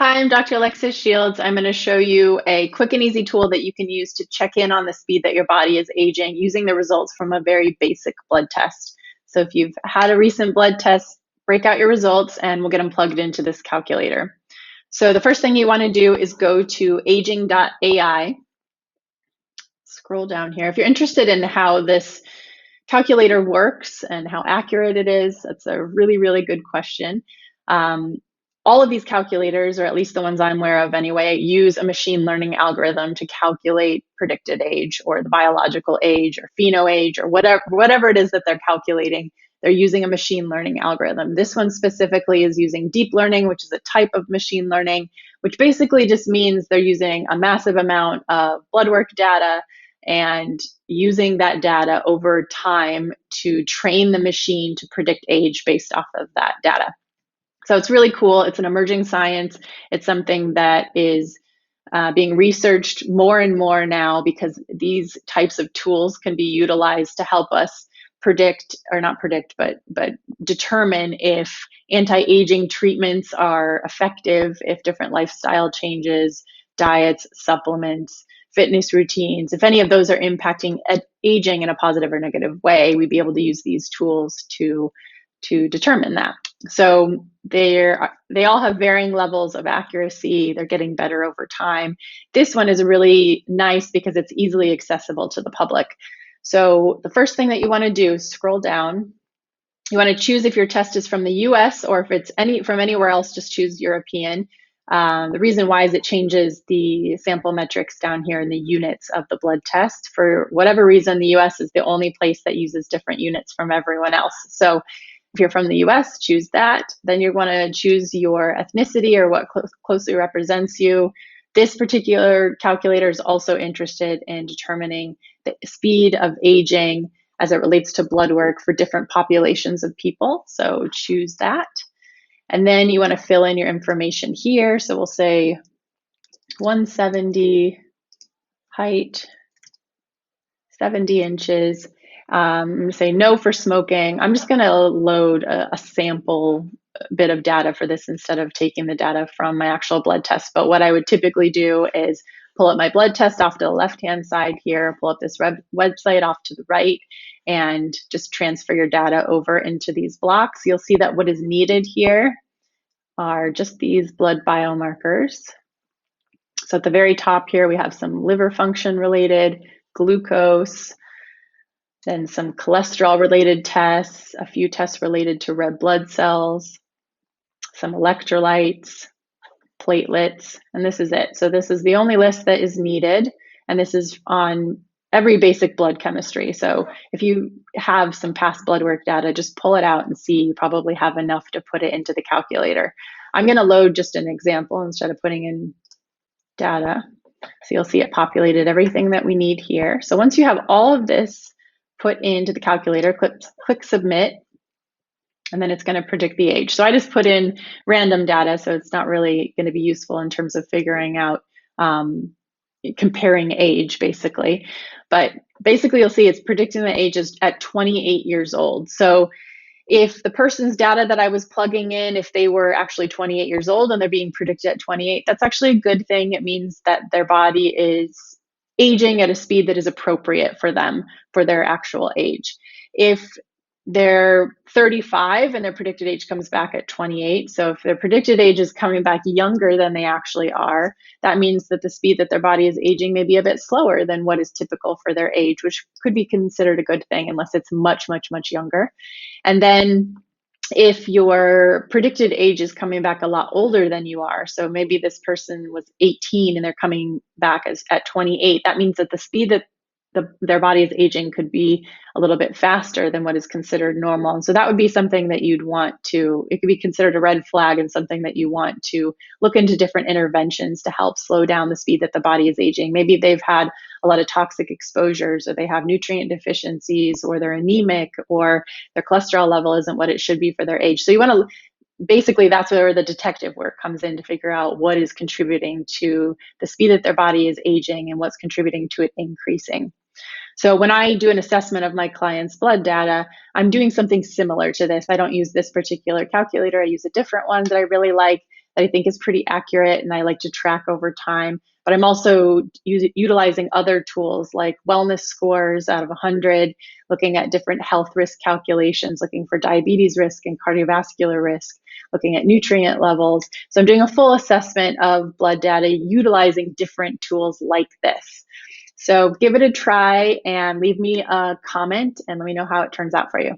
Hi, I'm Dr. Alexis Shields. I'm going to show you a quick and easy tool that you can use to check in on the speed that your body is aging using the results from a very basic blood test. So if you've had a recent blood test, break out your results and we'll get them plugged into this calculator. So the first thing you want to do is go to aging.ai. Scroll down here. If you're interested in how this calculator works and how accurate it is, that's a really, really good question. All of these calculators, or at least the ones I'm aware of anyway, use a machine learning algorithm to calculate predicted age or the biological age or pheno age or whatever it is that they're calculating. They're using a machine learning algorithm. This one specifically is using deep learning, which is a type of machine learning, which basically just means they're using a massive amount of blood work data and using that data over time to train the machine to predict age based off of that data. So it's really cool. It's an emerging science. It's something that is being researched more and more now because these types of tools can be utilized to help us predict, or not predict, but determine if anti-aging treatments are effective, if different lifestyle changes, diets, supplements, fitness routines, if any of those are impacting aging in a positive or negative way, we'd be able to use these tools to determine that. So they all have varying levels of accuracy. They're getting better over time. This one is really nice because it's easily accessible to the public. So the first thing that you want to do is scroll down. You want to choose if your test is from the US or if it's from anywhere else, just choose European. The reason why is it changes the sample metrics down here in the units of the blood test. For whatever reason, the US is the only place that uses different units from everyone else. So if you're from the US, choose that. Then you're going to choose your ethnicity or what closely represents you. This particular calculator is also interested in determining the speed of aging as it relates to blood work for different populations of people. So choose that. And then you want to fill in your information here. So we'll say 170, height, 70 inches. I'm going to say no for smoking. I'm just going to load a sample bit of data for this instead of taking the data from my actual blood test. But what I would typically do is pull up my blood test off to the left-hand side here, pull up this website off to the right, and just transfer your data over into these blocks. You'll see that what is needed here are just these blood biomarkers. So at the very top here, we have some liver function related, glucose, then some cholesterol related tests, a few tests related to red blood cells, some electrolytes, platelets, and this is it. So this is the only list that is needed, and this is on every basic blood chemistry. So if you have some past blood work data, just pull it out and see. You probably have enough to put it into the calculator. I'm going to load just an example instead of putting in data. So you'll see it populated everything that we need here. So once you have all of this put into the calculator, click submit, and then it's going to predict the age. So I just put in random data, so it's not really going to be useful in terms of figuring out comparing age, basically. But basically, you'll see it's predicting the ages at 28 years old. So if the person's data that I was plugging in, if they were actually 28 years old and they're being predicted at 28, that's actually a good thing. It means that their body is aging at a speed that is appropriate for them for their actual age. If they're 35 and their predicted age comes back at 28, so if their predicted age is coming back younger than they actually are, that means that the speed that their body is aging may be a bit slower than what is typical for their age, which could be considered a good thing unless it's much, much, much younger. And then if your predicted age is coming back a lot older than you are, so maybe this person was 18 and they're coming back at 28, that means that the speed that their body is aging could be a little bit faster than what is considered normal. And so that would be something that you'd want to, it could be considered a red flag and something that you want to look into different interventions to help slow down the speed that the body is aging. Maybe they've had a lot of toxic exposures, or they have nutrient deficiencies, or they're anemic, or their cholesterol level isn't what it should be for their age. So you want to, basically that's where the detective work comes in, to figure out what is contributing to the speed that their body is aging and what's contributing to it increasing. So when I do an assessment of my client's blood data, I'm doing something similar to this. I don't use this particular calculator. I use a different one that I really like. that I think is pretty accurate and I like to track over time. But I'm also utilizing other tools like wellness scores out of 100, looking at different health risk calculations, looking for diabetes risk and cardiovascular risk, looking at nutrient levels. So I'm doing a full assessment of blood data utilizing different tools like this. So give it a try and leave me a comment and let me know how it turns out for you.